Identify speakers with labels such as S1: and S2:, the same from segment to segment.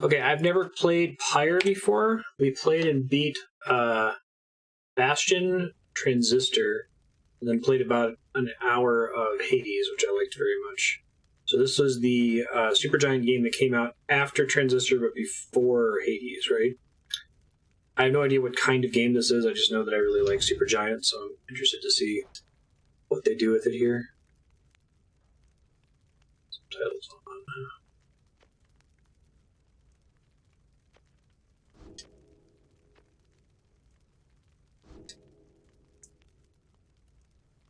S1: Okay, I've never played Pyre before. We played and beat Bastion, Transistor, and then played about an hour of Hades, which I liked very much. So this was the Supergiant game that came out after Transistor but before Hades, right? I have no idea what kind of game this is. I just know that I really like Supergiant, so I'm interested to see what they do with it here. Subtitles on.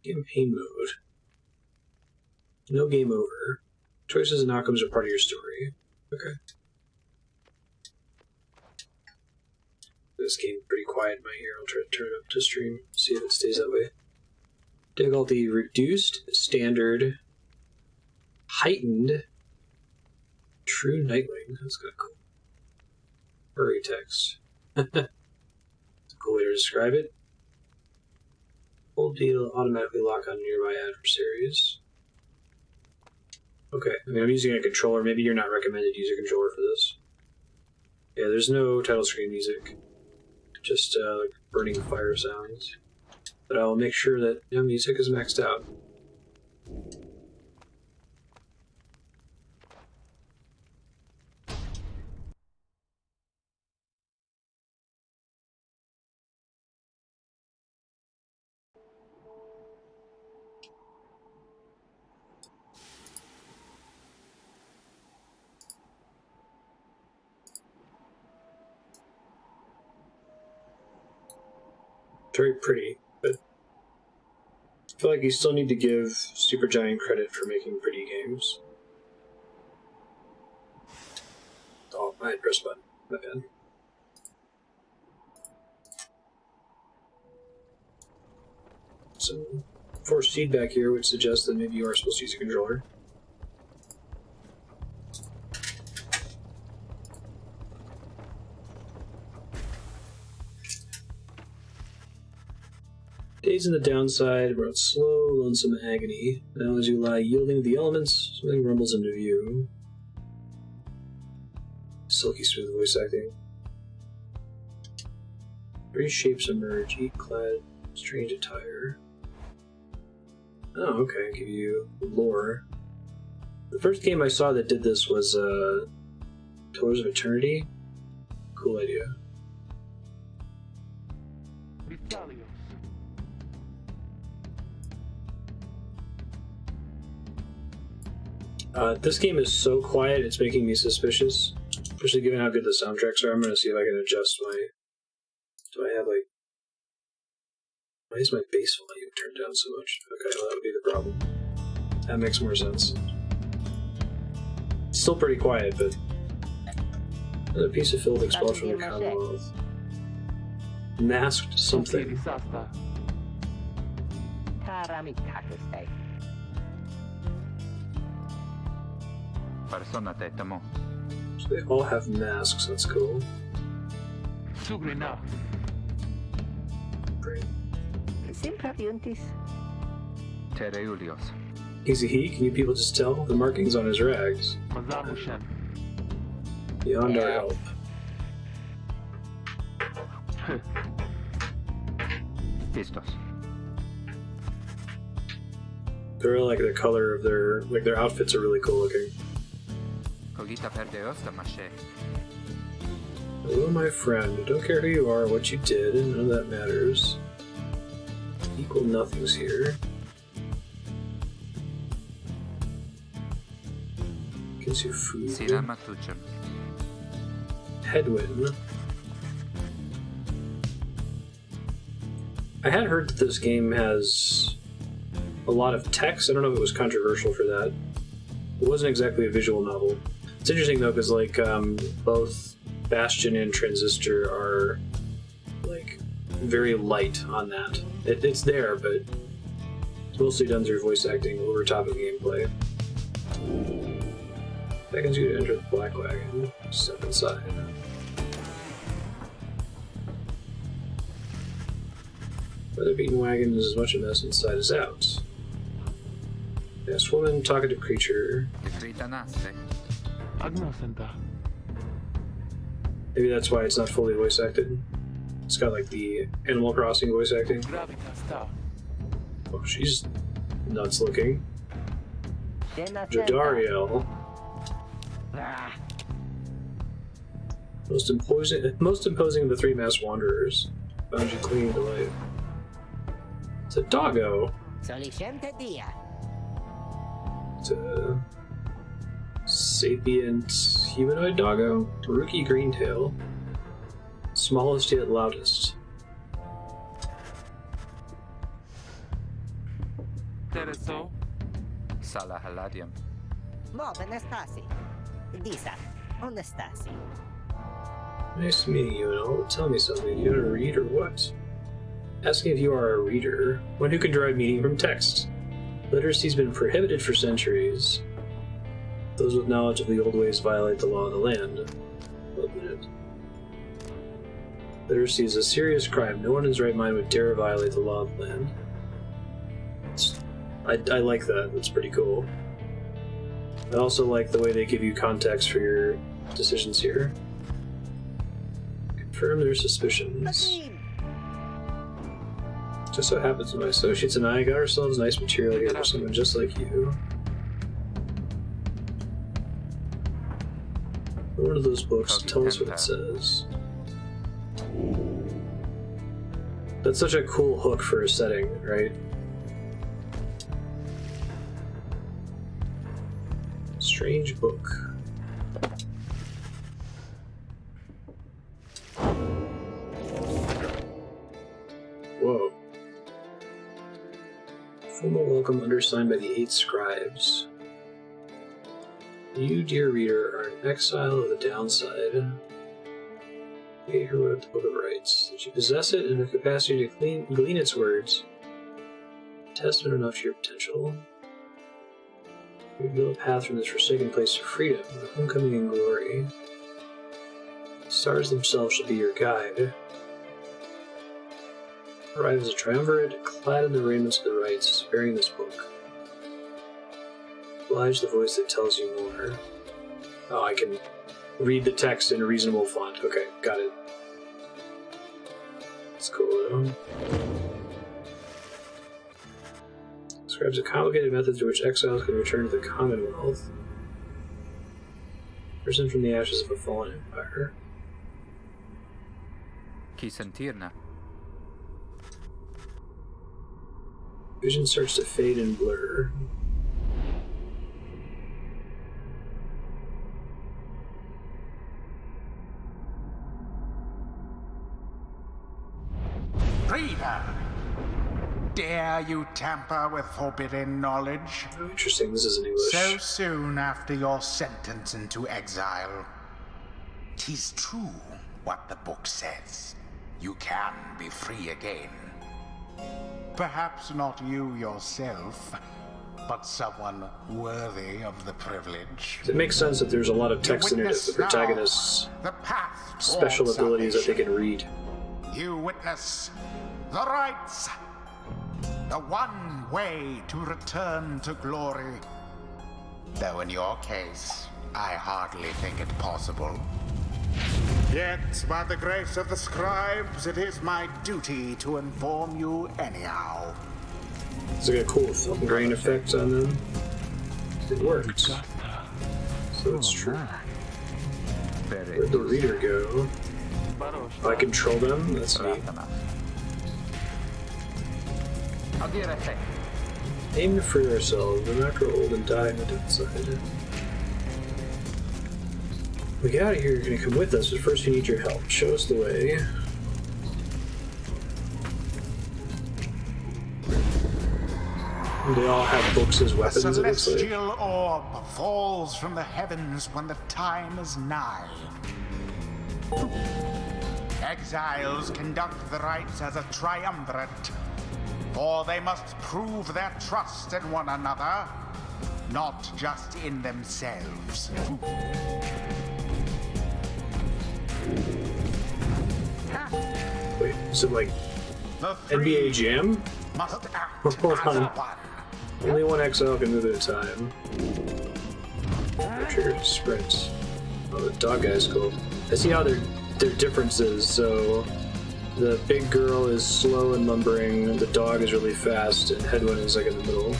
S1: Campaign mode. No game over. Choices and outcomes are part of your story. Okay. This game pretty quiet in my ear. I'll try to turn it up to stream, see if it stays that way. Difficulty reduced, standard, heightened, true Nightwing. That's kind of cool. Furry text. That's a cool way to describe it. Hold D to automatically lock on nearby adversaries. Okay, I mean, I'm using a controller. Maybe you're not recommended to use a controller for this. Yeah, there's no title screen music. Just like burning fire sounds. But I'll make sure that music is maxed out. Very pretty, but I feel like you still need to give Supergiant credit for making pretty games. Oh, I had pressed button. My bad. Some forced feedback here which suggests that maybe you are supposed to use a controller. Days in the downside brought slow, lonesome agony. Now as you lie yielding to the elements, something rumbles into view. Silky smooth voice acting. Three shapes emerge, each clad strange attire. Oh, okay, I'll give you lore. The first game I saw that did this was Pillars of Eternity. Cool idea. This game is so quiet, it's making me suspicious. Especially given how good the soundtracks are. I'm going to see if I can adjust my... Do I have, like... Why is my bass volume turned down so much? Okay, well, that would be the problem. That makes more sense. It's still pretty quiet, but... Another piece of filth expelled from the Commonwealth. Masked something. So they all have masks, that's cool. Great. He's a he? Can you people just tell? The markings on his rags. Beyond our help. They're like the color of their outfits are really cool looking. Hello, my friend. I don't care who you are or what you did, and none of that matters. Equal nothings here. Gives you food. Headwind. I had heard that this game has a lot of text. I don't know if it was controversial for that. It wasn't exactly a visual novel. It's interesting though, because like both Bastion and Transistor are like very light on that. It's there, but it's mostly done through voice acting over top of gameplay. Beckons you to enter the Black Wagon. Step inside. Weather-beaten wagon is as much a mess inside as out. Yes, woman, talkative creature. Maybe that's why it's not fully voice acted. It's got like the Animal Crossing voice acting. Oh, she's nuts looking. Jadariel. Most imposing of the three masked wanderers. Found you clinging to life. It's a doggo. It's a sapient humanoid doggo. Rookie Greentail. Smallest yet loudest.
S2: Tereso. Salah Haladium.
S3: Mob Anastasi. Disa. Anastasi.
S1: Nice meeting you and all. Tell me something. You want to read or what? Asking if you are a reader. One who can derive meaning from text. Literacy's been prohibited for centuries. Those with knowledge of the old ways violate the law of the land. Wait a minute. Literacy is a serious crime. No one in his right mind would dare violate the law of the land. I like that. That's pretty cool. I also like the way they give you context for your decisions here. Confirm their suspicions. Just so happens my associates and I got ourselves nice material here for someone just like you. One of those books, tell us what it says. That's such a cool hook for a setting, right? Strange book. Whoa. Formal welcome undersigned by the 8 scribes. You, dear reader, are an exile of the downside. You wrote the Book of Rights. That you possess it and the capacity to glean its words. Testament enough to your potential. You build a path from this forsaken place to freedom, homecoming and glory. The stars themselves shall be your guide. Arrive as a triumvirate, clad in the raiments of the rights, bearing this book. Oblige the voice that tells you more. Oh, I can read the text in a reasonable font. Okay, got it. That's cool though. Describes a complicated method through which exiles can return to the Commonwealth. Risen from the ashes of a fallen empire.
S2: Kisentirna.
S1: Vision starts to fade and blur.
S4: Reader! Dare you tamper with forbidden knowledge?
S1: Oh, interesting. This is in English.
S4: So soon after your sentence into exile. 'Tis true what the book says. You can be free again. Perhaps not you yourself, but someone worthy of the privilege.
S1: It makes sense that there's a lot of text in it of the protagonist's special abilities that they can read.
S4: You witness the rights. The one way to return to glory. Though in your case, I hardly think it possible. Yet, by the grace of the scribes, it is my duty to inform you anyhow.
S1: It's like a cool film grain effect on them. It works. So it's true. Where'd the reader go? If I control them, that's neat. Aim to free ourselves, but not grow old and die on the downside. We get out of here, you're gonna come with us, but first we need your help. Show us the way. They all have books as weapons,
S4: A
S1: it looks like.
S4: celestial orb falls from the heavens when the time is nigh. Exiles conduct the rites as a triumvirate, for they must prove their trust in one another, not just in themselves.
S1: Wait, is it like
S4: The
S1: NBA Jam?
S4: must act
S1: Hold
S4: as
S1: on.
S4: one.
S1: Only one exile can move at a time. Trigger sprint. Oh, the dog guy's cool. I see how they're their differences. So the big girl is slow and lumbering, the dog is really fast, and Headwind is like in the middle.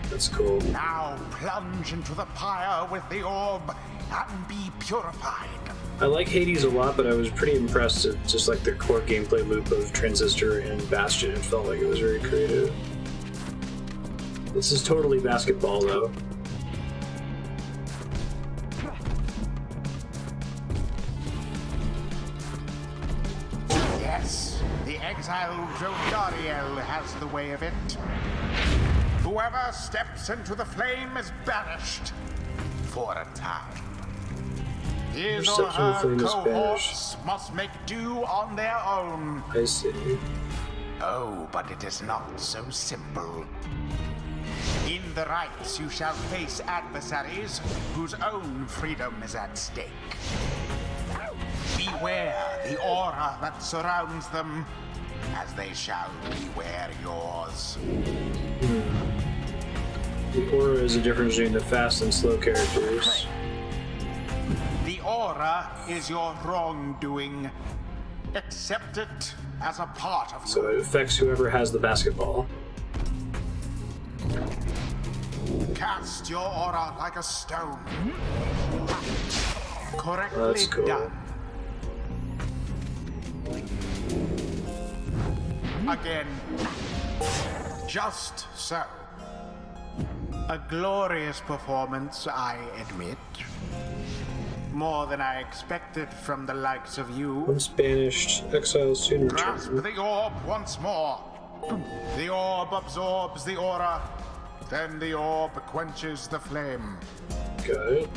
S1: That's cool.
S4: Now plunge into the pyre with the orb and be purified.
S1: I like Hades a lot, but I was pretty impressed at just like the core gameplay loop of Transistor and Bastion. It felt like it was very creative. This is totally basketball, though.
S4: Yes, the exiled Jodariel has the way of it. Whoever steps into the flame is banished for a time. His or her cohorts must make do on their own.
S1: I see.
S4: Oh, but it is not so simple. In the rites, you shall face adversaries whose own freedom is at stake. Beware the aura that surrounds them, as they shall beware yours.
S1: The aura is the difference between the fast and slow characters.
S4: The aura is your wrongdoing. Accept it as a part of you.
S1: So it affects whoever has the basketball.
S4: Cast your aura like a stone. Correctly
S1: That's cool.
S4: done. Again. Just so. A glorious performance, I admit. More than I expected from the likes of you.
S1: Once banished, exiles soon
S4: Grasp
S1: return.
S4: the orb once more. The orb absorbs the aura. Then the orb quenches the flame.
S1: Got it.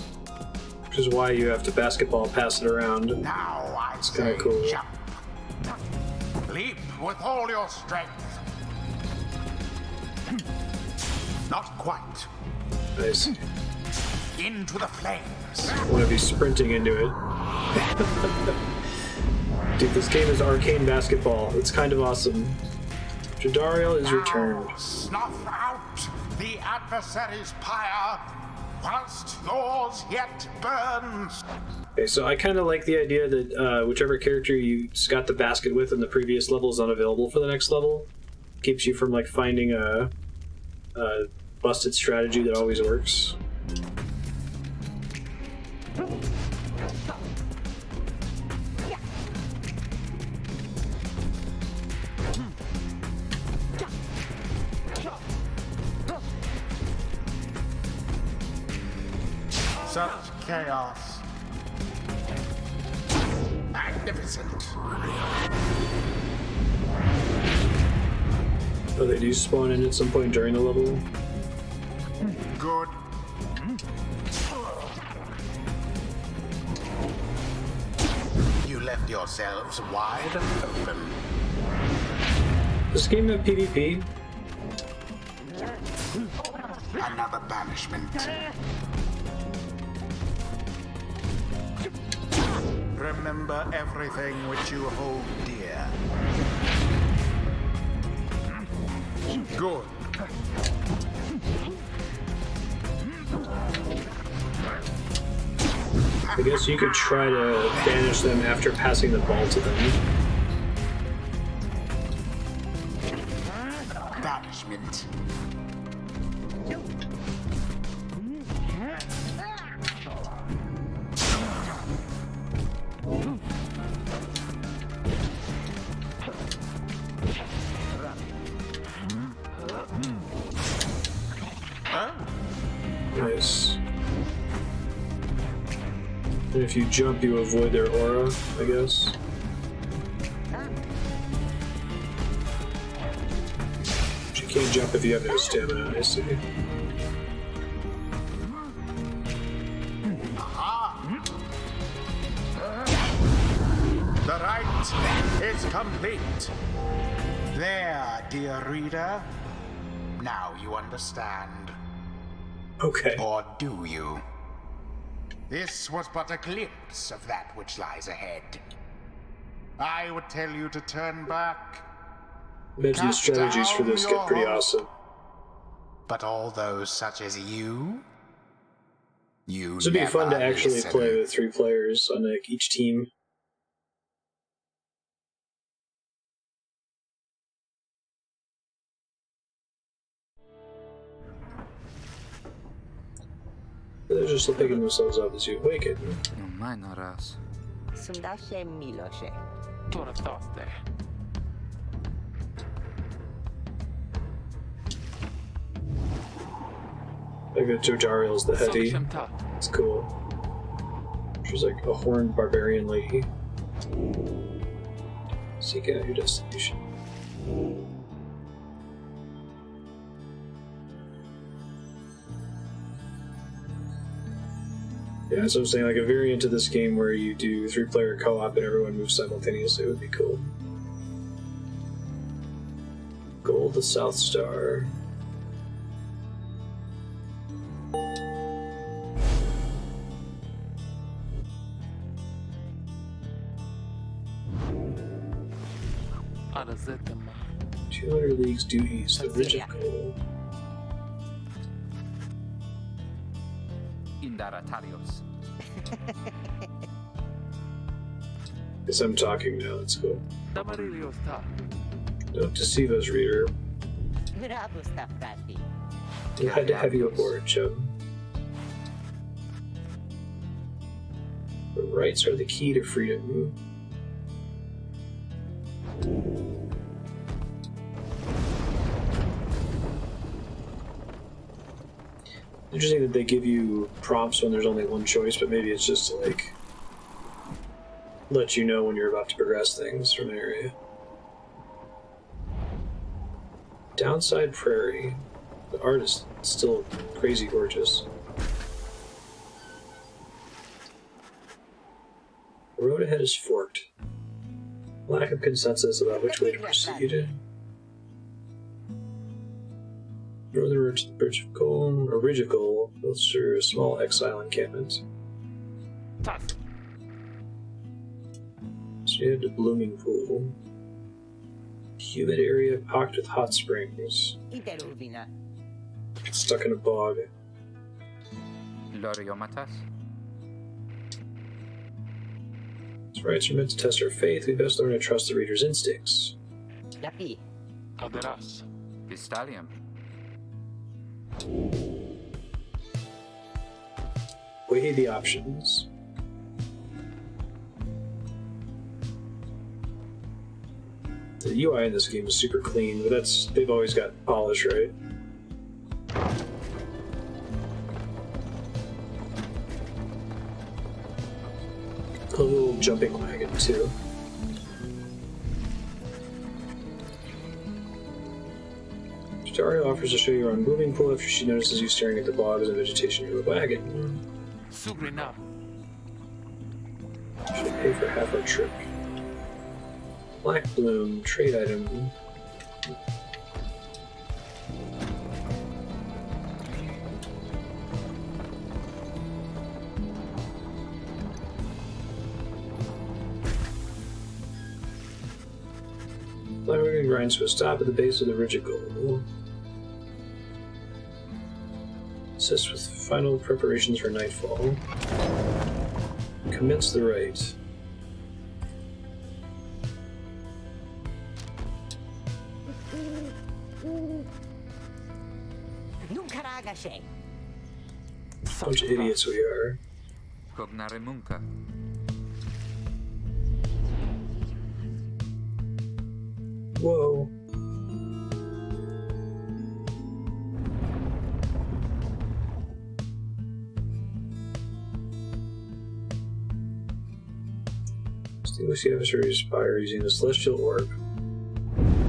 S1: Which is why you have to basketball pass it around.
S4: Now I
S1: It's
S4: say
S1: kinda cool.
S4: jump. Leap with all your strength. Not quite.
S1: Nice.
S4: Into the flames.
S1: I want to be sprinting into it. Dude, this game is arcane basketball. It's kind of awesome. Jodariel is returned.
S4: Now snuff out the adversary's pyre whilst yours yet burns.
S1: Okay, so I kind of like the idea that whichever character you got the basket with in the previous level is unavailable for the next level. Keeps you from like finding a busted strategy that always works.
S4: Such chaos. Magnificent.
S1: Oh, they do spawn in at some point during the level.
S4: Good. You left yourselves wide open.
S1: Does this game have PvP?
S4: Another banishment. Remember everything which you hold dear. Good.
S1: I guess you could try to banish them after passing the ball to them.
S4: Banishment.
S1: Nice. And if you jump, you avoid their aura, I guess. But you can't jump if you have no stamina, I see.
S4: The rite is complete. There, dear reader. Now you understand.
S1: Okay.
S4: Or do you? This was but a glimpse of that which lies ahead. I would tell you to turn back,
S1: Imagine the
S4: Cast
S1: strategies for
S4: down
S1: this get
S4: your-
S1: pretty awesome.
S4: but all those such as you, You
S1: This would be fun to
S4: never
S1: actually
S4: listen.
S1: play with 3 players on like each team. They're just picking themselves up as you awaken.
S2: No minor ras.
S3: Sundashe Miloshe.
S5: Toratoste.
S1: Like the Jojariel's the heady.
S5: Soshemta.
S1: It's cool. She's like a horned barbarian lady. Seek out your destination. Yeah, that's what I'm saying. Like a variant of this game where you do 3-player co-op and everyone moves simultaneously would be cool. Gold the South Star.
S5: Arazetama.
S1: 200 leagues due east, the ridge of gold.
S2: Indaratarios.
S1: Guess I'm talking now, that's cool.
S5: Damariliosta.
S1: Don't deceive us, reader.
S3: Bravo, Staffati.
S1: Glad to have you aboard, chum. The rights are the key to freedom. Interesting that they give you prompts when there's only one choice, but maybe it's just to, like, let you know when you're about to progress things from an area. Downside Prairie. The art is still crazy gorgeous. The road ahead is forked. Lack of consensus about which way to proceed. Northern Ridge of Gold, or Ridge of Gold, goes through a small exile encampment.
S5: Tas.
S1: So you head to Blooming Pool. Humid area pocked with hot springs.
S3: Iteruvina.
S1: Stuck in a bog.
S2: Loriomatas.
S1: These rights are meant to test our faith. We best learn to trust the reader's instincts.
S3: Lapi.
S5: Aderas.
S2: Pistalium.
S1: Weigh the options. The UI in this game is super clean, but they've always got polish, right? A little jumping wagon too. Dario offers to show you around Moving Pool after she notices you staring at the bogs and vegetation of the wagon.
S5: Sugrina.
S1: Should pay for half our trip. Black Bloom, trade item. Black wagon grinds to a stop at the base of the Ridge of Gold. Assist with final preparations for nightfall. Commence the rite.
S3: Nunkaragashe.
S1: Bunch of idiots we are.
S2: Cognare Munka.
S1: Whoa. Distinguish the adversary's Pyre using the celestial orb.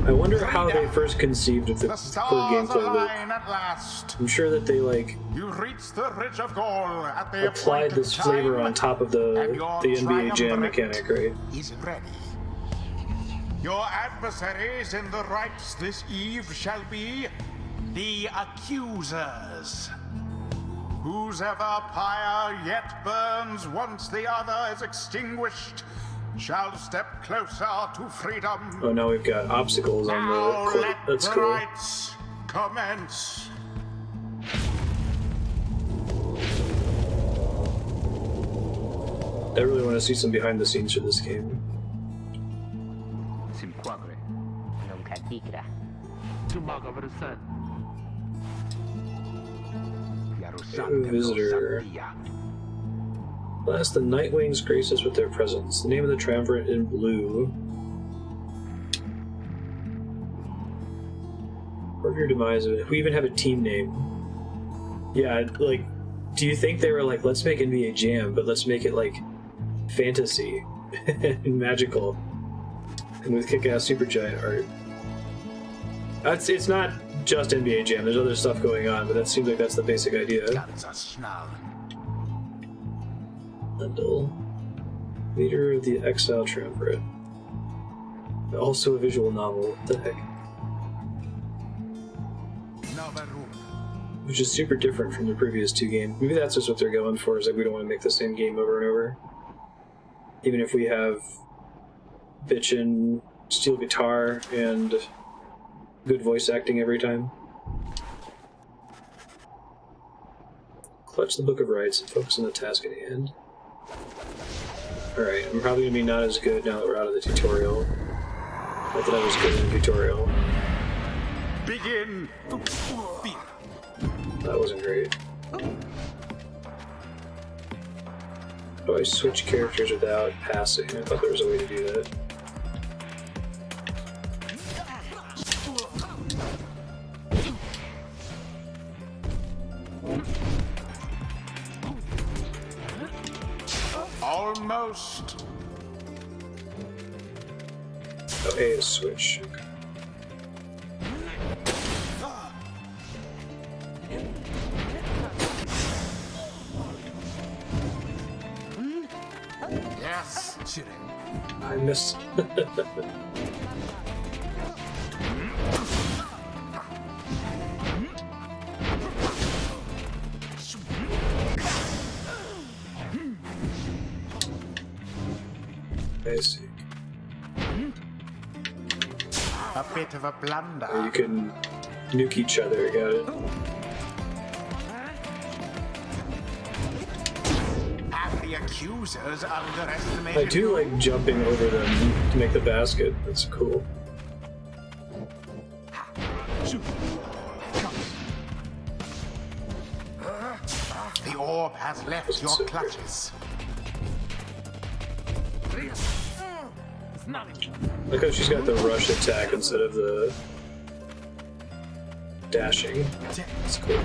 S1: I wonder how they first conceived of the
S4: The
S1: core
S4: stars
S1: gameplay loop.
S4: align at last.
S1: I'm sure that they like
S4: You reach the Ridge of Gold at the
S1: applied
S4: appointed
S1: this flavor
S4: time,
S1: on top of the
S4: and your
S1: NBA Jam
S4: triumvirate
S1: mechanic, right?
S4: is ready. Your adversaries in the rites this eve shall be the accusers. Whose ever pyre yet burns once the other is extinguished shall step closer to freedom.
S1: Oh, now we've got obstacles on
S4: Now
S1: the court.
S4: let
S1: That's
S4: the
S1: cool.
S4: rites commence.
S1: I really want to see some behind the scenes for this game.
S2: Simquagre.
S3: Non caticra.
S5: Tumaga versen.
S1: Visitor. Last, the Nightwings grace us with their presence. The name of the triumvirate in blue. Or your demise. If we even have a team name. Yeah, like, do you think they were like, let's make NBA Jam, but let's make it like fantasy and magical, and with kick-ass Supergiant art? It's not just NBA Jam. There's other stuff going on, but that seems like that's the basic idea. Lendl, leader of the Exile Triumvirate. Also a visual novel. What the heck? Which is super different from the previous two games. Maybe that's just what they're going for, is like we don't want to make the same game over and over. Even if we have bitchin' steel guitar and good voice acting every time. Clutch the Book of Rights and focus on the task at hand. Alright, I'm probably going to be not as good now that we're out of the tutorial. Not that I was good in the tutorial.
S4: Begin!
S1: That wasn't great. Oh, I switch characters without passing. I thought there was a way to do that.
S4: Almost.
S1: Oh, A is switch. Okay.
S4: Yes.
S1: I missed. I see.
S4: A bit of a blunder.
S1: You can nuke each other, got it.
S4: Have the accusers underestimated
S1: I do like jumping over them to make the basket. That's cool.
S4: The orb has left your clutches.
S1: Look how she's got the rush attack instead of the dashing. That's cool.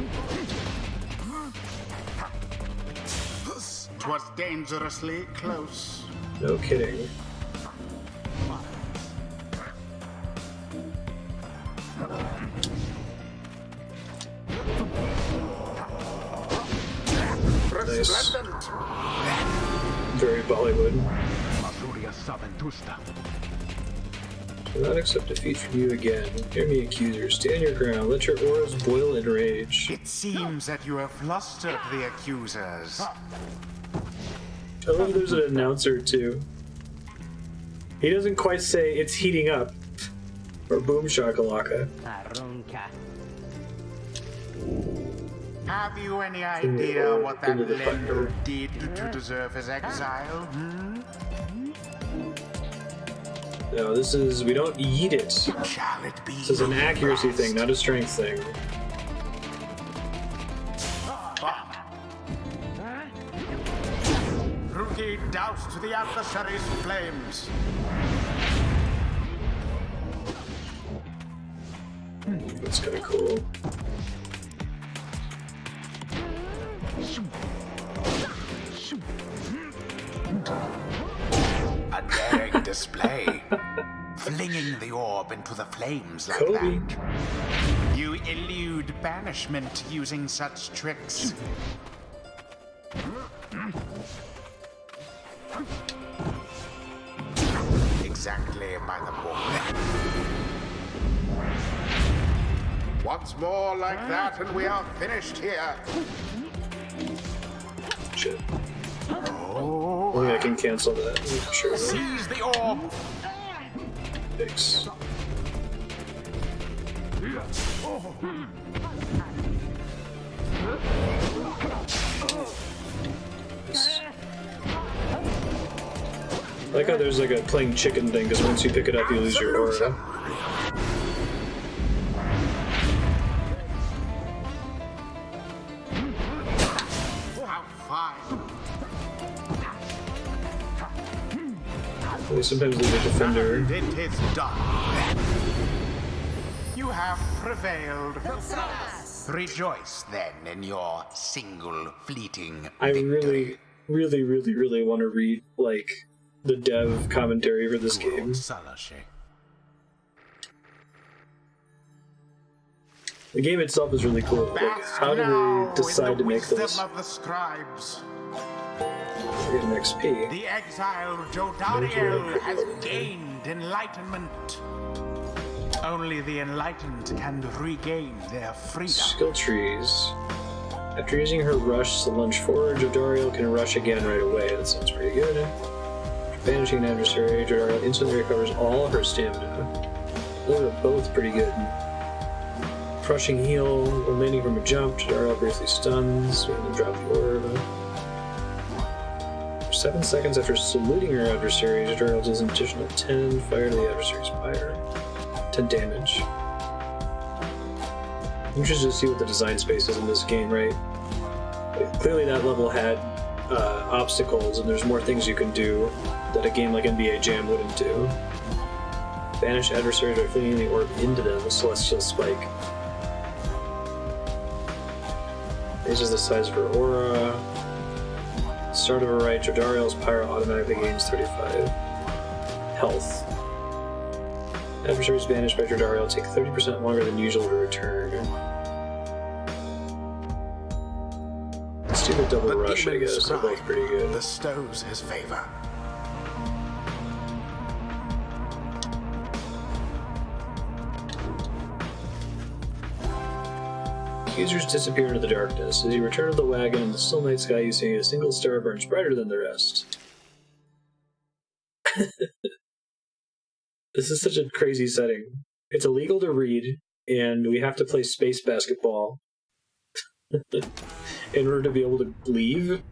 S4: 'Twas dangerously close.
S1: No kidding. Nice. Very Bollywood. Do not accept defeat from you again. Hear me, accuser. Stand your ground. Let your auras boil in rage.
S4: It seems that you have flustered the accusers.
S1: I love there's an announcer too. He doesn't quite say it's heating up or boom shakalaka.
S3: Arunca.
S4: Have you any idea what that
S1: Into the
S4: Lendl
S1: fire.
S4: did to deserve his exile?
S1: No, this is, we don't eat it.
S4: Shall it be?
S1: This is an accuracy thing, not a strength thing.
S4: Ruki doused the adversary's flames.
S1: That's kind of cool.
S4: A daring display. Flinging the orb into the flames like
S1: Kobe.
S4: that. You elude banishment using such tricks. Exactly by the book. Once more like that and we are finished here.
S1: Shit. Only I can cancel that. Sure.
S4: Seize the orb.
S1: Thanks. Nice. like how there's like a playing chicken thing, because once you pick it up, you lose your aura.
S4: How fine.
S1: They sometimes leave a defender.
S4: And it is done. You have prevailed. Rejoice then in your single fleeting
S1: I
S4: victory.
S1: really want to read, like, the dev commentary for this game. The game itself is really cool. Like, how did they decide to make this?
S4: Of the scribes.
S1: Get an XP.
S4: The exiled Jodariel has gained enlightenment. Only the enlightened can regain their freedom.
S1: Skill trees. After using her rush to lunge forward, Jodariel can rush again right away. That sounds pretty good. Banishing an adversary, Jodariel instantly recovers all of her stamina. Those are both pretty good. Crushing heal, when landing from a jump, Jodariel briefly stuns, and then drop the orb. For 7 seconds after saluting her adversary, Jodariel does an additional 10 fire to the adversary's pyre. 10 damage. I'm interested to see what the design space is in this game, right? Clearly that level had obstacles, and there's more things you can do that a game like NBA Jam wouldn't do. Banish adversaries by flinging the orb into them, a celestial spike. Raises the size of her aura. Start of her right, Jodariel's pyre automatically gains 35 health. Adversaries banished by Jodariel take 30% longer than usual to return. Stupid double rush, I guess. They're both pretty good.
S4: Bestows his favor.
S1: Accusers disappear into the darkness. As you return to the wagon in the still night sky, you see a single star burns brighter than the rest. This is such a crazy setting. It's illegal to read, and we have to play space basketball in order to be able to leave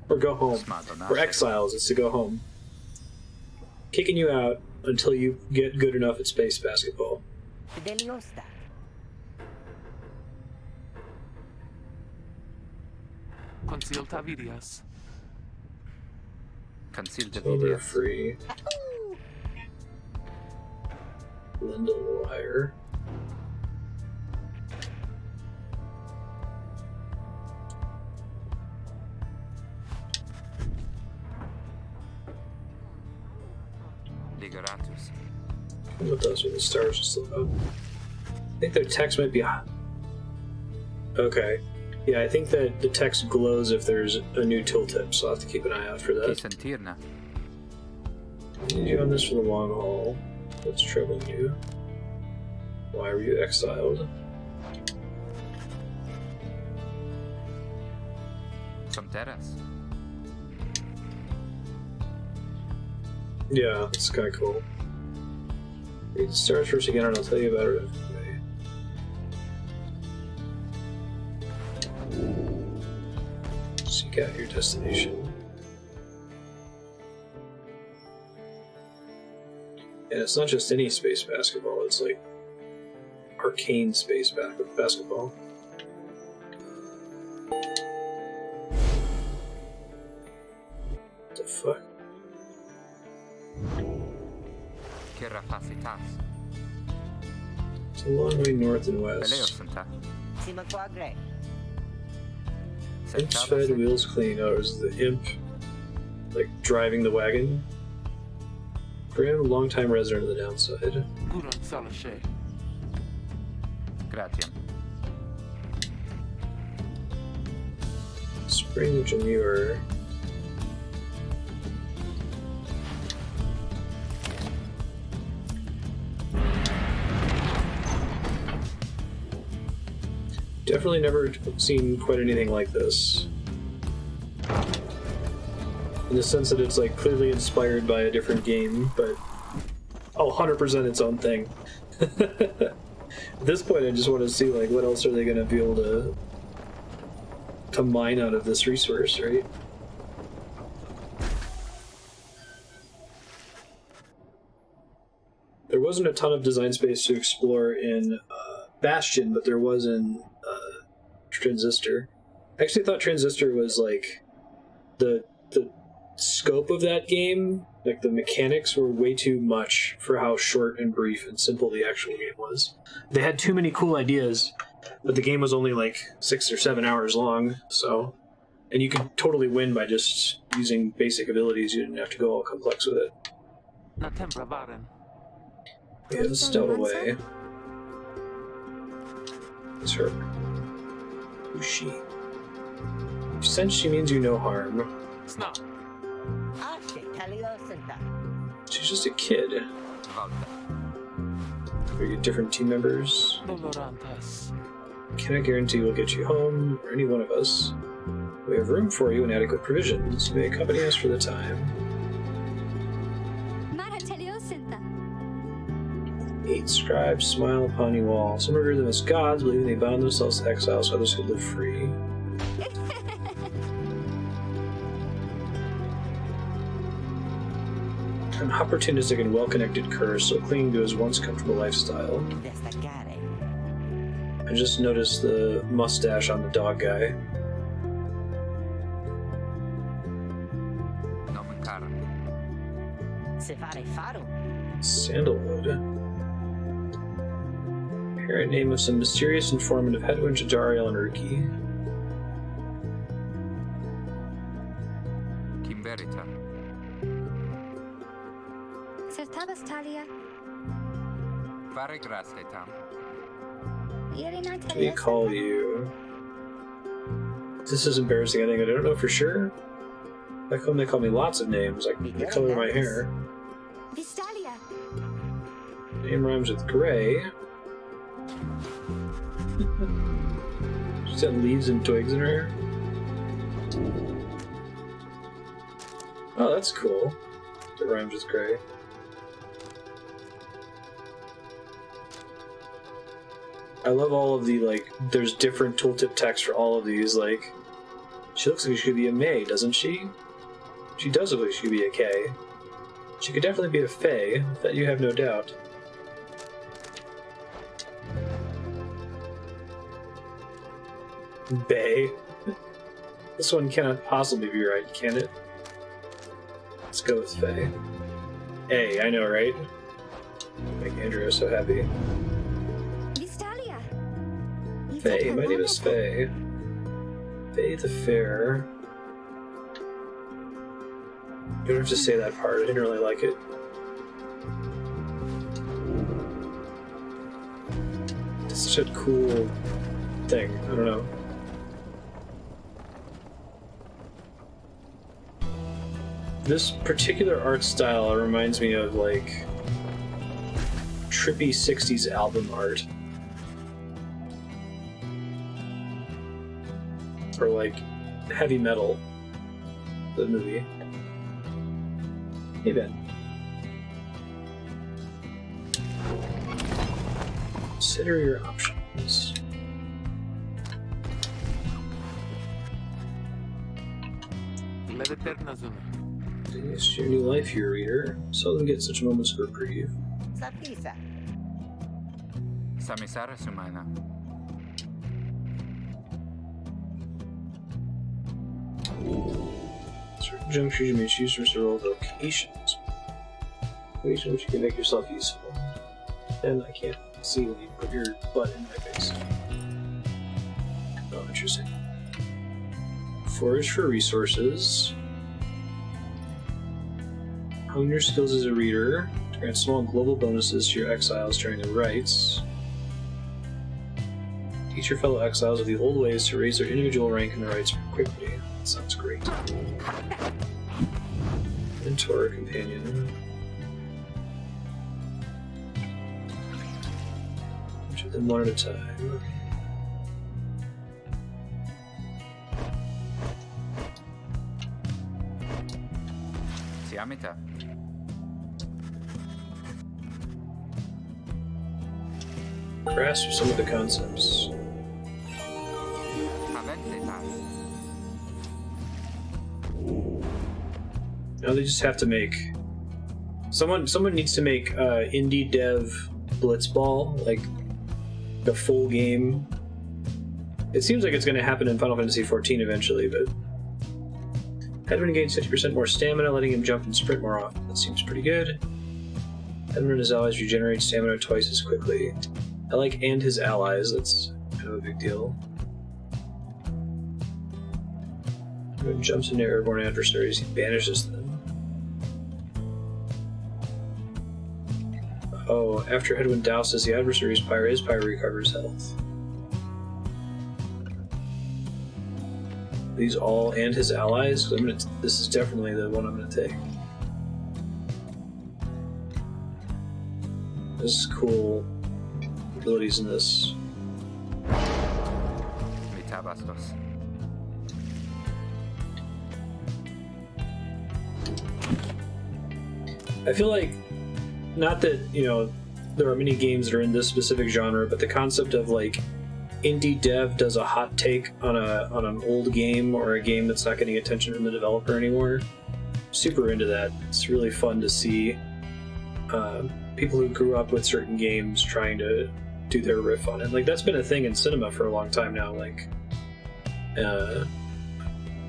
S1: or go home. For exiles, it's to go home. Kicking you out until you get good enough at space basketball.
S5: Conceal Tavidias.
S2: Conceal
S1: Over
S2: Davidia.
S1: free. Linda Wire.
S2: Ligeratus.
S1: What those are the stars just look up. I think their text might be hot. Okay. Yeah, I think that the text glows if there's a new tooltip, so I'll have to keep an eye out for that.
S2: Sentirna.
S1: I need you on this for the long haul. What's troubling you? Why were you exiled?
S2: Some terras.
S1: Yeah, it's kind of cool. Read the stars first again, and I'll tell you about it. Seek out your destination. And it's not just any space basketball, it's like arcane space basketball. What the fuck?
S2: Kirafacitas.
S1: It's a long way north and west.
S2: Peleosanta.
S1: Imp's fed, wheels clean. Oh, is the imp like driving the wagon? Graham, longtime resident of the downside.
S5: Good on Salashe.
S2: Gratiam.
S1: Spring of Demure. Definitely never seen quite anything like this. In the sense that it's like clearly inspired by a different game, but 100% its own thing. At this point, I just want to see like what else are they going to be able to mine out of this resource, right? wasn't a ton of design space to explore in Bastion, but there was in Transistor. I actually thought Transistor was like the scope of that game, like the mechanics were way too much for how short and brief and simple the actual game was. They had too many cool ideas, but the game was only like 6 or 7 hours long, so... And you could totally win by just using basic abilities. You didn't have to go all complex with it.
S5: Na tempra varen.
S1: We have a stowaway. It's her. Who's she? Since she means you no harm.
S5: Sna.
S1: She's just a kid.
S2: Volta.
S1: We get different team members.
S5: Dolorantes.
S1: Cannot guarantee we'll get you home, or any one of us. We have room for you and adequate provisions. You may accompany us for the time. 8 scribes smile upon you all. Some regard them as gods, believing they bound themselves to exiles so others could live free. An opportunistic and well-connected cur, so clinging to his once comfortable lifestyle. I just noticed the mustache on the dog guy.
S2: Nomen cara.
S1: Sandalwood. Parent name of some mysterious informant of Hedwin, Jadariel, and Urki.
S2: Kimberita. Vare grastetam.
S1: They call you. This is embarrassing, I think. I don't know for sure. Back home they call me lots of names, like the color of my hair. Name rhymes with gray. She's got leaves and twigs in her hair. Oh, that's cool. It rhymes with gray. I love all of the, like, there's different tooltip text for all of these, like, she looks like she could be a May, doesn't she? She does look like she could be a K. She could definitely be a Fae, that you have no doubt. Bay. This one cannot possibly be right, can it? Let's go with Fae. A, I know, right? Make Andrea so happy. Faye, my name is Faye. Faye the Fair. You don't have to say that part, I didn't really like it. It's such a cool thing, I don't know. This particular art style reminds me of, like, trippy 60s album art. Or like heavy metal, the movie. Hey Ben. Consider your options.
S5: La eterna zona.
S1: It's your new life here, reader. Seldom get such moments of reprieve.
S2: Samisara sumana.
S1: Certain junctures you may choose from several vocations. Vocation which you can make yourself useful. And I can't see when you put your butt in my face. Oh, interesting. Forage for resources. Hone your skills as a reader to grant small global bonuses to your exiles during the rites. Teach your fellow exiles of the old ways to raise their individual rank in the rites more quickly. That sounds great. Mentor, companion. Each of them one at a time.
S2: Siamita.
S1: Grasp some of the concepts.
S2: Aventitas.
S1: Now they just have to make Someone needs to make indie dev Blitzball, like the full game. It seems like it's going to happen in Final Fantasy XIV eventually, but Edwin gains 50% more stamina, letting him jump and sprint more often. That seems pretty good. Edwin and his allies regenerate stamina twice as quickly. I like "and his allies." That's kind of a big deal. Edwin jumps into airborne adversaries. He banishes them. Oh, after Edwin douses the adversary's Pyre, his Pyre recovers health. These all and his allies? This is definitely the one I'm gonna take. There's cool abilities in this.
S2: Vitabastos.
S1: I feel like, not that, there are many games that are in this specific genre, but the concept of like indie dev does a hot take on an old game or a game that's not getting attention from the developer anymore. Super into that. It's really fun to see people who grew up with certain games trying to do their riff on it. Like, that's been a thing in cinema for a long time now. Like,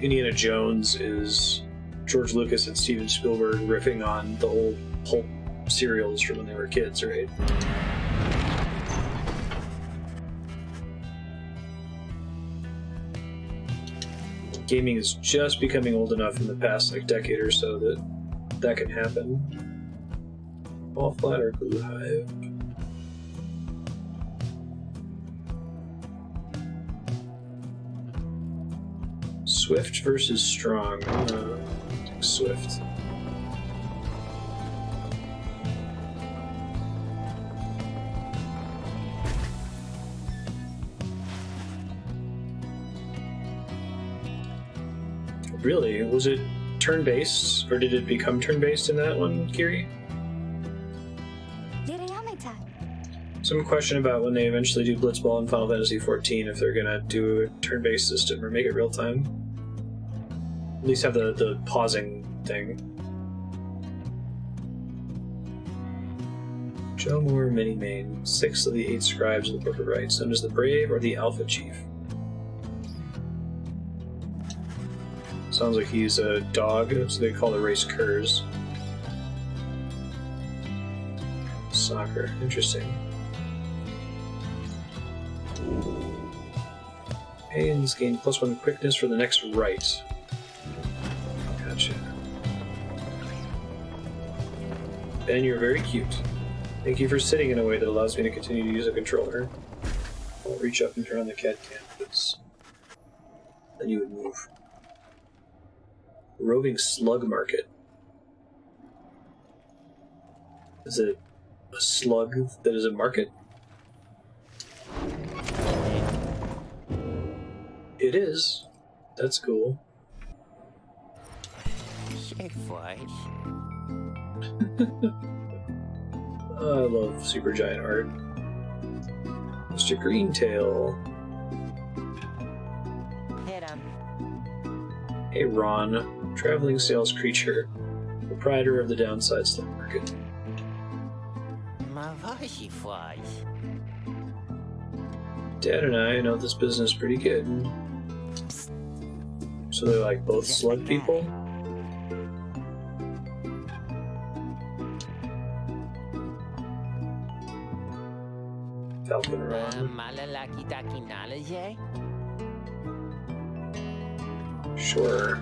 S1: Indiana Jones is George Lucas and Steven Spielberg riffing on the old pulp serials from when they were kids, right? Gaming is just becoming old enough in the past decade or so that can happen. All flat or glue hive. Swift versus strong. Swift. Really? Was it turn-based, or did it become turn-based in that one, Kiri? Some question about when they eventually do Blitzball in Final Fantasy XIV, if they're gonna do a turn-based system or make it real-time. At least have the pausing thing. Joe Moore Mini-Main, 6th of the 8 scribes of the Book of Rites, known as the Brave or the Alpha Chief. Sounds like he's a dog, so they call the race curs. Soccer, interesting. Pains gain +1 quickness for the next rite. Gotcha. Ben, you're very cute. Thank you for sitting in a way that allows me to continue to use a controller. I'll reach up and turn on the cat cam, please. Then you would move. Roving slug market. Is it a slug that is a market? It is. That's cool. Oh, I love Supergiant art. Mr. Greentail. Hey Ron, traveling sales creature, proprietor of the Downside Slug Market. Dad and I know this business pretty good. So they're like both slug people? Falcon Ron. Sure.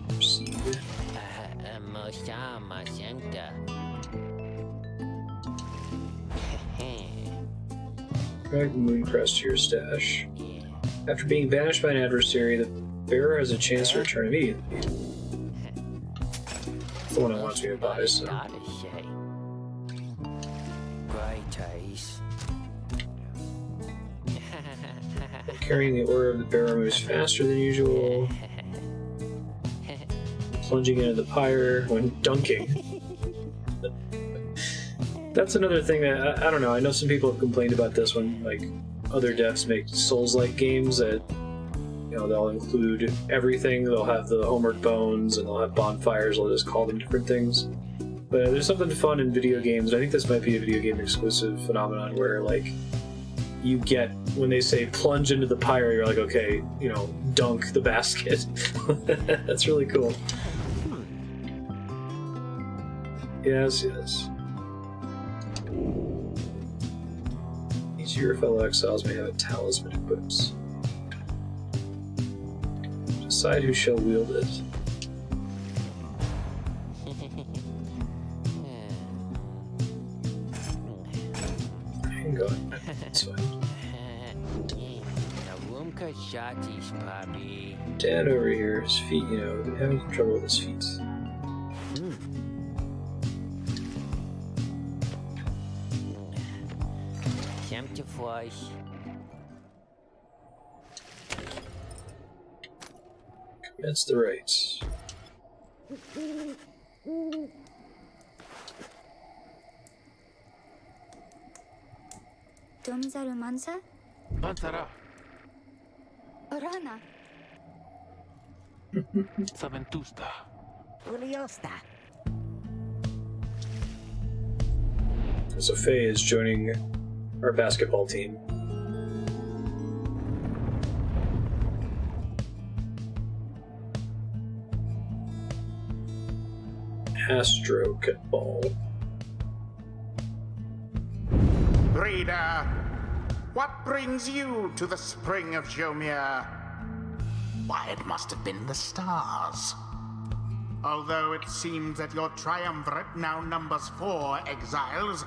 S1: Proceed. Drag Mooncrest to your stash. After being banished by an adversary, the bearer has a chance to return immediately. That's the one it wants me to buy, so. Carrying the aura of the bearer moves faster than usual. Plunging into the pyre when dunking. That's another thing that, I don't know, I know some people have complained about this when, like, other devs make Souls-like games that, they'll include everything. They'll have the homework bones, and they'll have bonfires. I'll just call them different things. But there's something fun in video games. I think this might be a video game exclusive phenomenon where, like, you get, when they say plunge into the pyre, you're like, okay, dunk the basket. That's really cool. Yes. Each of your fellow exiles may have a talisman equipped. Decide who shall wield it. Hang on. That's fine. Dad over here, his feet, he's having some trouble with his feet. That's the right.
S6: Domizaru Mansa?
S5: Mansara.
S6: Orana.
S5: Saventusta.
S3: Uliosta.
S1: So Faye is joining our basketball team. Astroketball.
S4: Reader, what brings you to the spring of Jomir? Why, it must have been the stars. Although it seems that your triumvirate now numbers 4 exiles,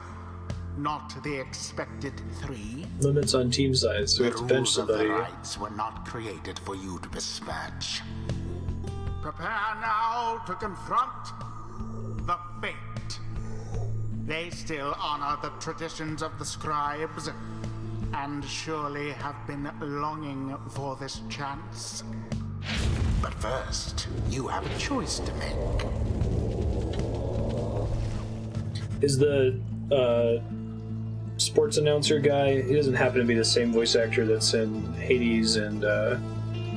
S4: not the expected 3.
S1: Limits on team size, so we have to bench somebody.
S4: The rights were not created for you to dispatch. Prepare now to confront the fate. They still honor the traditions of the scribes, and surely have been longing for this chance. But first, you have a choice to make.
S1: Is the sports announcer guy, he doesn't happen to be the same voice actor that's in Hades and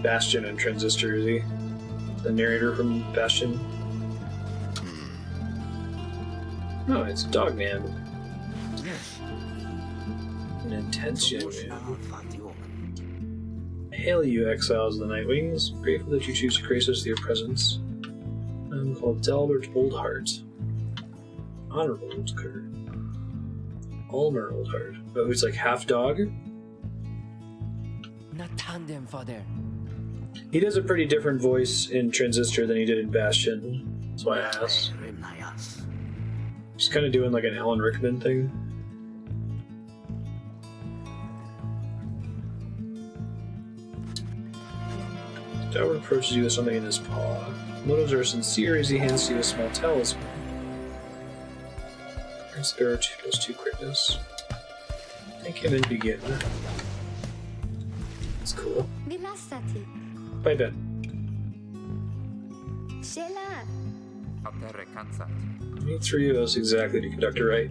S1: Bastion and Transistor, is he? The narrator from Bastion? No, it's Dogman. An intense young man. Hail you, exiles of the Nightwings. Grateful that you choose to grace us with your presence. I'm called Delbert Oldheart. Honorable Oldheart. Ulmer Oldheart. Oh, who's like half dog?
S3: Not tandem, father.
S1: He does a pretty different voice in Transistor than he did in Bastion. That's why I asked. He's kind of doing like an Alan Rickman thing. Dower approaches you with something in his paw. Motives are sincere as he hands you a small talisman. Prince Bearer 2+2 quickness. Take him and begin. That's cool.
S6: Vilastati.
S1: Bye, Ben.
S6: Shela.
S2: Altere cansat.
S1: We need 3 of us exactly to conduct a right.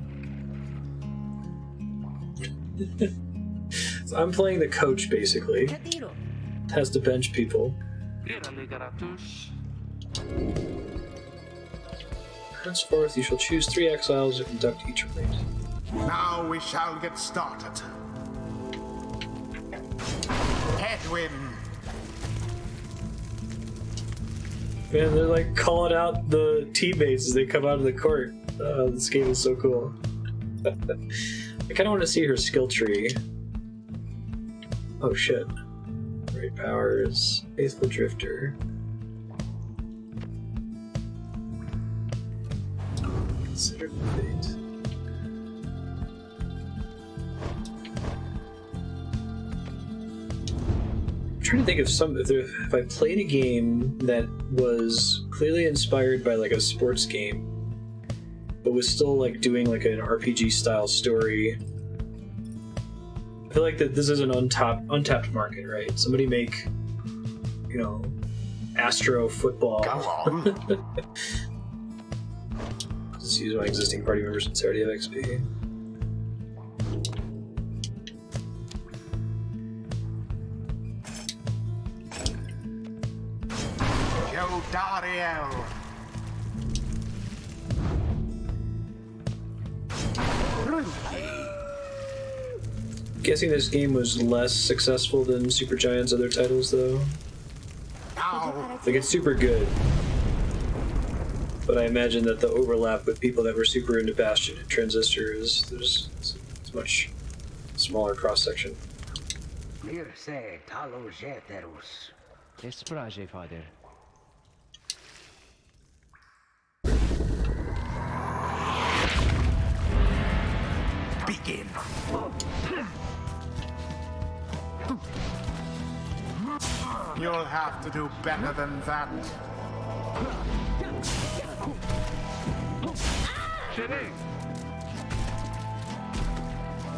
S1: So I'm playing the coach, basically.
S3: Katiro.
S1: Has to bench people. Henceforth, you shall choose 3 exiles to conduct each raid.
S4: Now we shall get started. Headwind.
S1: Man, they're like calling out the teammates as they come out of the court. This game is so cool. I kind of want to see her skill tree. Oh shit. Great powers. Faithful Drifter. Consider fate. I'm trying to think of if I played a game that was clearly inspired by like a sports game, but was still like doing like an RPG style story. I feel like that this is an untapped market, right? Somebody make, Astro football.
S4: Go on.
S1: Just use my existing party members since I already have XP.
S4: Dariel.
S1: Guessing this game was less successful than Supergiant's other titles, though.
S4: Now,
S1: Like, it's super good. But I imagine that the overlap with people that were super into Bastion and Transistor is it's much smaller cross-section.
S3: Mirse talo jeterus. Esprage, father.
S4: begin. You'll have to do better than that.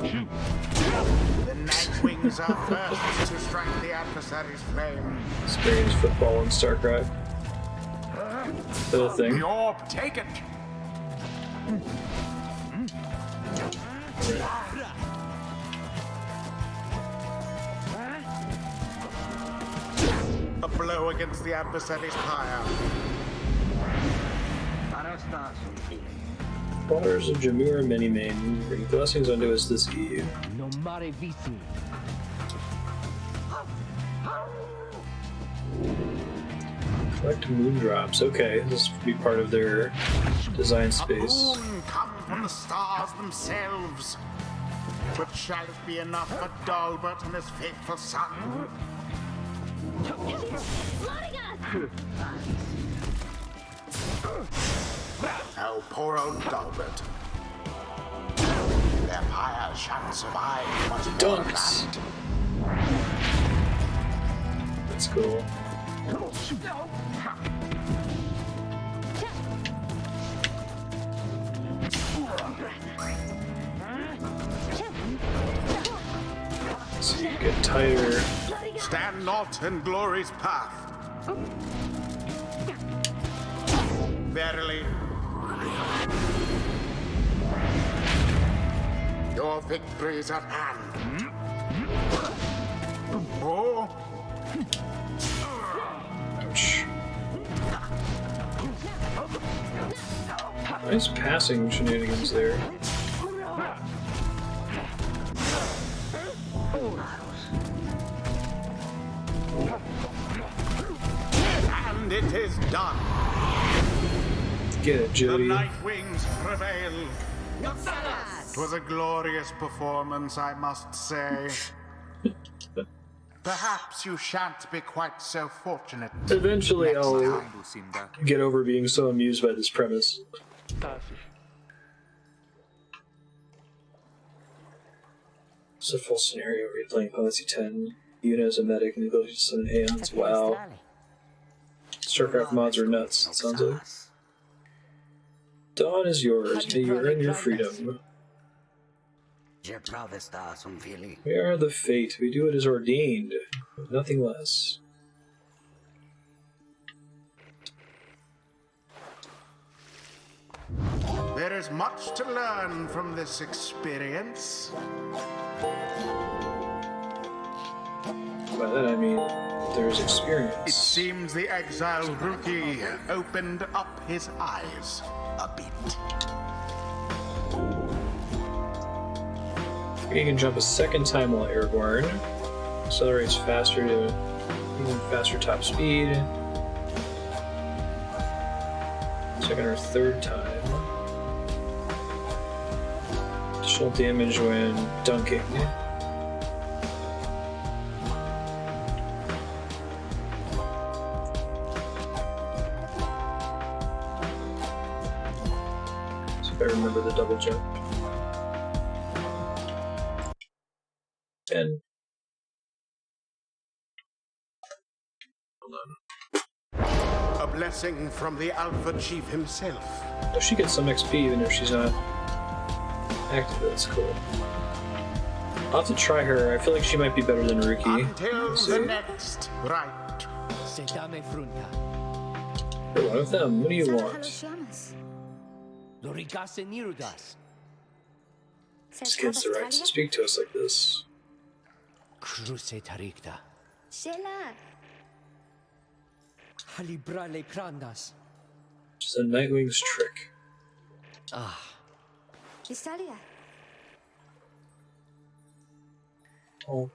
S4: The Nightwings are first to strike the adversary's flame.
S1: Experience football in StarCraft. The thing.
S4: The orb, take it! A blow against the adversary's pyre.
S1: Waters of Jamur Minimane, bring blessings unto us this eve.
S3: No mare visi.
S1: Collect moondrops. Okay, this would be part of their design space.
S4: A boon come from the stars themselves. But shall it be enough for Dalbert and his faithful son? Oh, poor old Dalbert. Their pyre shan't survive much more than
S1: Dunks.
S4: that.
S1: That's cool. So you get tighter.
S4: Stand not in glory's path. Verily, your victory is at hand. Oh,
S1: Ouch. Nice passing shenanigans there.
S4: and it is done.
S1: Get it,
S4: The
S1: Jody.
S4: Nightwings prevail. It was a glorious performance, I must say. Perhaps you shan't be quite so fortunate.
S1: Eventually,
S4: next
S1: I'll
S4: time.
S2: Lucinda.
S1: get over being so amused by this premise. It's a full scenario where you're playing Policy 10, even as a medic, and the ability to summon aeons. Wow. StarCraft mods are nuts, it sounds like. Dawn is yours. May you earn your freedom. We are the fate. We do what is ordained. Nothing less.
S4: There is much to learn from this experience.
S1: By that I mean, there's
S4: It
S1: experience.
S4: seems the exiled rookie opened up his eyes a bit.
S1: You can jump a second time while airborne. Accelerates faster to even faster top speed. Second or third time. Additional damage when dunking. So if I remember the double jump. And hold on.
S4: A blessing from the Alpha Chief himself.
S1: Oh, she gets some XP even if she's not active. That's cool. I'll have to try her. I feel like she might be better than Rookie.
S4: Until
S1: Let's
S4: the
S1: see.
S4: next right.
S3: Sedame frunta.
S1: Hey, one of them. What do you want?
S3: Lorigase nirudas.
S1: This kid's the right to speak to us like this.
S3: Cruce taricta.
S6: Sheila.
S3: Halibrale prandas.
S1: Just a Nightwing's trick.
S3: Ah,
S6: Vistalia.
S1: Oh.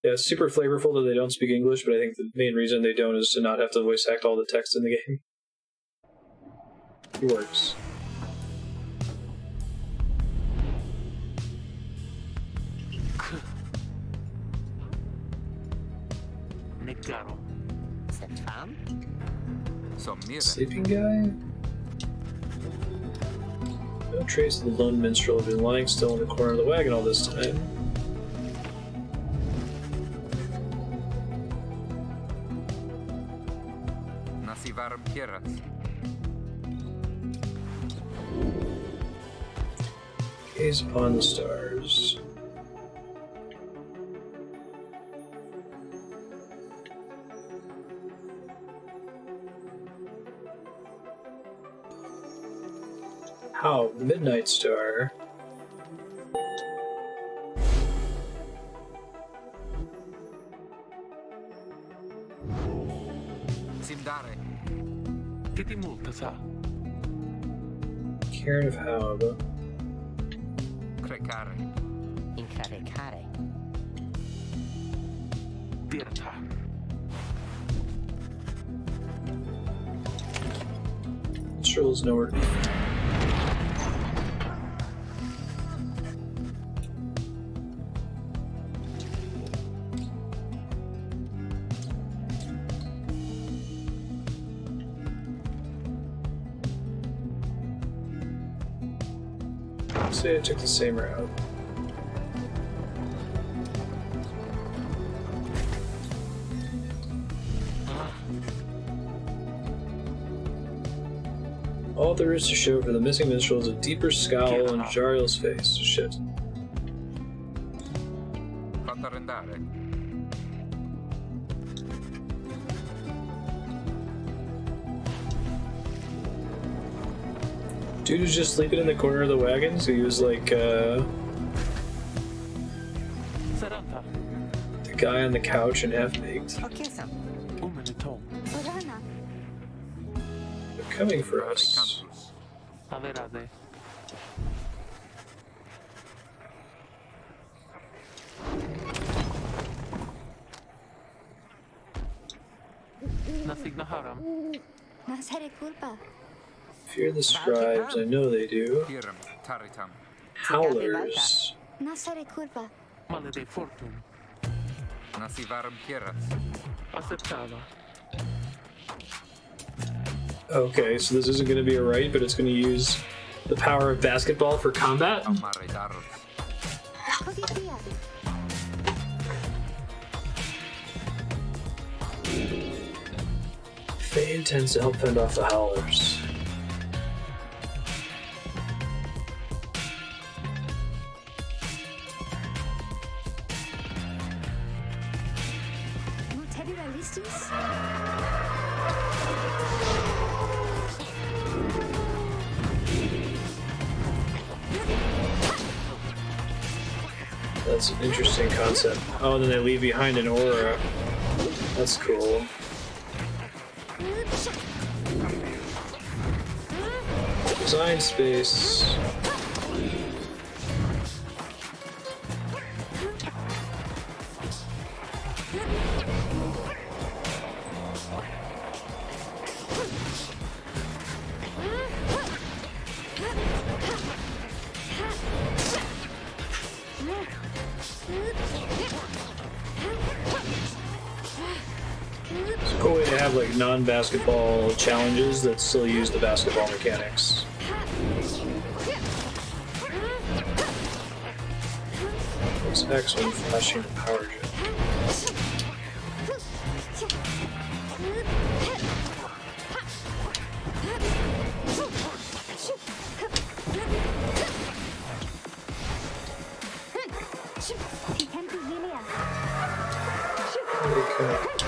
S1: Yeah, it's super flavorful that they don't speak English, but I think the main reason they don't is to not have to voice act all the text in the game. It works.
S5: Negaro.
S3: Setam?
S2: Somnire.
S1: Sleeping guy? No trace of the lone minstrel had been lying still in the corner of the wagon all this time.
S2: Nasivarum Kieras.
S1: Gaze upon the stars. How? Midnight Star.
S2: Simdare.
S5: Che ti multa, sa?
S1: Cairn of Haub.
S2: Crecare.
S3: Incaricare.
S5: Dirta.
S1: Minstrel is nowhere to be found. Say I took the same route. All there is to show for the missing minstrel is a deeper scowl on Jariel's face. Shit.
S2: Fattarendare.
S1: Dude was just sleeping in the corner of the wagon, so he was like,
S5: Seranta.
S1: the guy on the couch and half-baked.
S3: Okesam.
S5: Umenitom.
S6: Orana.
S1: They're coming for us.
S2: Cantus.
S5: Averade. Nasignaharam.
S6: Nasere culpa.
S1: Fear the scribes, I know they do.
S2: Pirum. Taritam.
S1: Howlers.
S6: Nasere culpa.
S5: Malede fortun.
S2: Nasivarum Kieras.
S5: Acceptava.
S1: Okay, so this isn't going to be a right, but it's going to use the power of basketball for combat?
S2: Amare Darus.
S6: Poditia.
S1: Faye intends to help fend off the Howlers.
S6: Multibula listis.
S1: That's an interesting concept. Oh, then they leave behind an aura. That's cool. Design space. It's a cool way to have like non-basketball challenges that still use the basketball mechanics. It's X when flashing the power jet. Okay.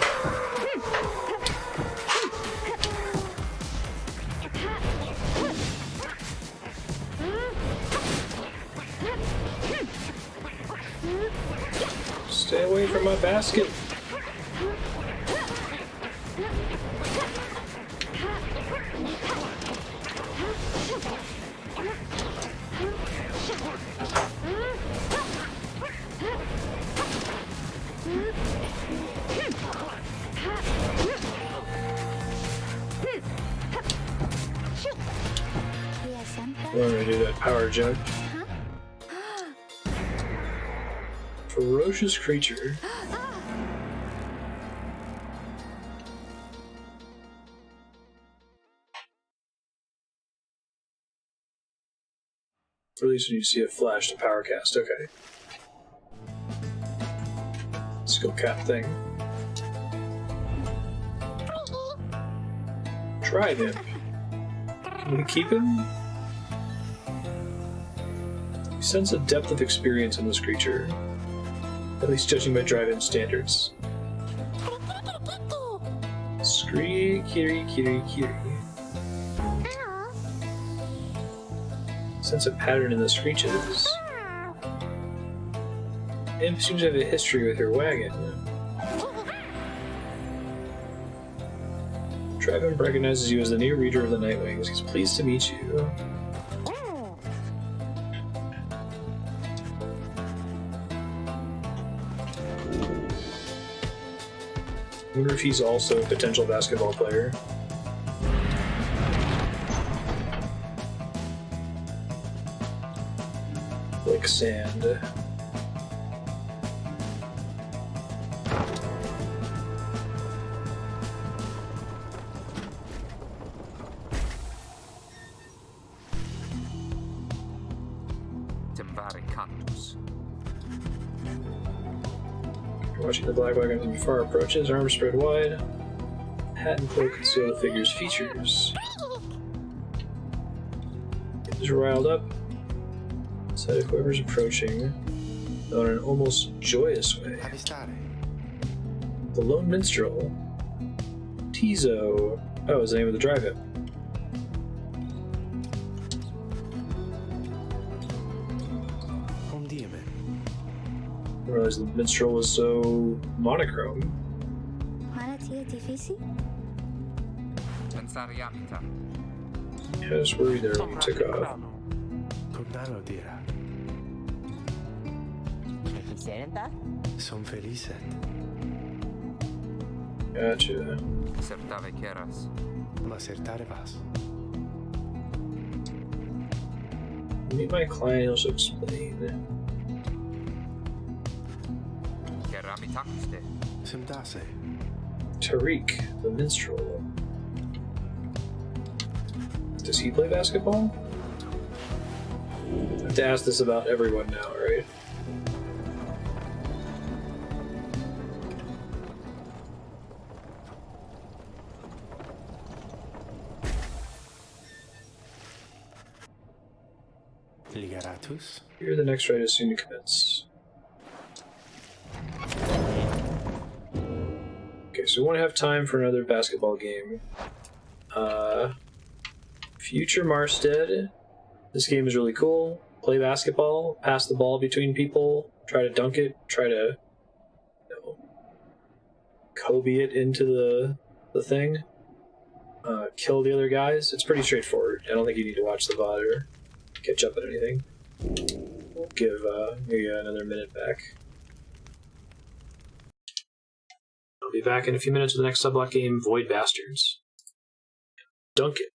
S1: Stay away from my basket! We're gonna do that power jump. Ferocious creature. Release when you see a flash to power cast. Okay. Skill cap thing. Drive him. I'm gonna keep him. You sense a depth of experience in this creature. At least judging by drive-in standards. Scree, kiri, kiri, kiri. Sense a pattern in the screeches. Imp seems to have a history with your wagon. Drive-in recognizes you as the new reader of the Nightwings. He's pleased to meet you. I wonder if he's also a potential basketball player. Like sand.
S2: Temvari cantus.
S1: Watching the black wagon from far approaches, arms spread wide. Hat and cloak conceal the figure's features. Is riled up. Sight of whoever's approaching, though in an almost joyous way. The Lone Minstrel. Tizo. Oh, is the name of the drive-in. I didn't realize the minstrel was so monochrome.
S6: Maratia difícil?
S2: Pensariamita.
S1: Yeah, I was worried there when you took off.
S7: Condano dirà.
S3: ¿Qué quisieran dar?
S7: Son felices.
S1: Gotcha.
S2: Certave queras.
S7: Ma certare vas.
S1: Meet my client, also explain.
S2: Keramitakuste.
S7: Semdase.
S1: Tariq, the minstrel. Does he play basketball? I have to ask this about everyone now, right?
S7: Ligaratus.
S1: Here, the next rite is soon to commence. Okay, so we won't have time for another basketball game. Future Marstead. This game is really cool. Play basketball, pass the ball between people, try to dunk it, try to, Kobe it into the thing. Kill the other guys. It's pretty straightforward. I don't think you need to watch the VOD or catch up on anything. We'll give maybe another minute back. I'll be back in a few minutes with the next subblock game, Void Bastards. Dunk it.